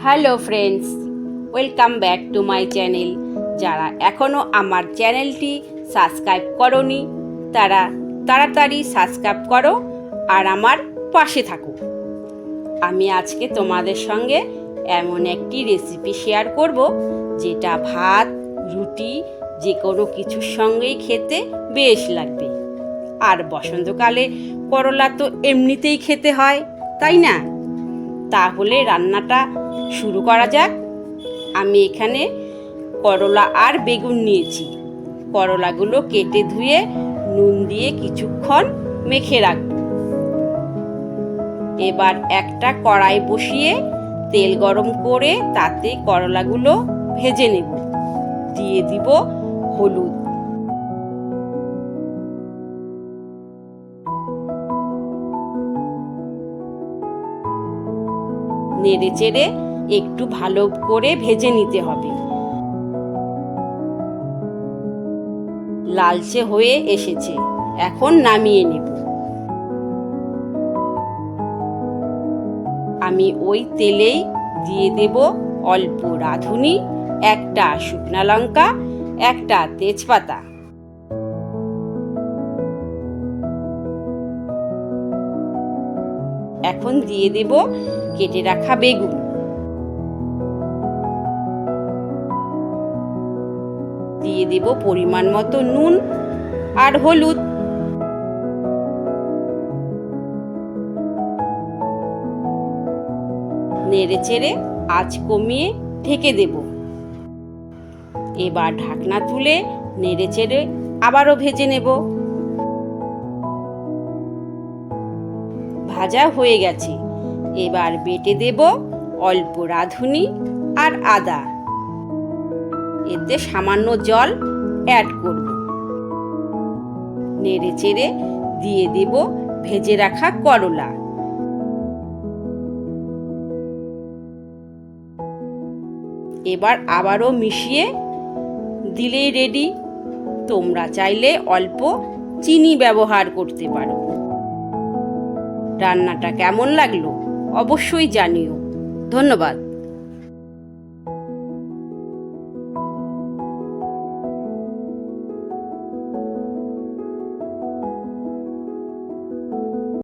Hello friends, welcome back to my channel. যারা এখনও আমার চ্যানেলটি সাবস্ক্রাইব করোনি তারা তাড়াতাড়ি সাবস্ক্রাইব করো আর আমার পাশে থাকো। আমি আজকে তোমাদের সঙ্গে এমন একটি রেসিপি শেয়ার করব যেটা ভাত, রুটি যে কোনো কিছুর সঙ্গেই খেতে বেশ লাগবে। আর বসন্তকালে করলা তো এমনিতেই খেতে হয়, তাই না? তাহলে রান্নাটা শুরু করা যাক। আমি এখানে করলা আর বেগুন নিয়েছি। করলাগুলো কেটে ধুয়ে নুন দিয়ে কিছুক্ষণ মেখে রাখব। এবার একটা কড়াই বসিয়ে তেল গরম করে তাতে করলাগুলো ভেজে নেব। দিয়ে দিব হলুদ, নেড়ে চেড়ে একটু ভালো করে ভেজে নিতে হবে। লালচে হয়ে এসেছে, এখন নামিয়ে নেব। আমি ওই তেলেই দিয়ে দেব অল্প রাঁধুনি, একটা শুকনা লঙ্কা, একটা তেজপাতা। এখন দিয়ে দেব কেটে রাখা বেগুন। দিয়ে দেব পরিমাণ মতো নুন আর হলুদ। নেড়ে চেড়ে আঁচ কমিয়ে ঢেকে দেব। এবার ঢাকনা তুলে নেড়ে চেড়ে আবারও ভেজে নেব। ভাজা হয়ে গেছে, এবার বেটে দেব অল্প রাঁধুনি আর আদা। এতে সামান্য জল অ্যাড করব। নেড়ে চেড়ে দিয়ে দেব ভেজে রাখা করলা। এবার আবারও মিশিয়ে দিলেই রেডি। তোমরা চাইলে অল্প চিনি ব্যবহার করতে পারো। রান্নাটা কেমন লাগলো অবশ্যই জানিও। ধন্যবাদ।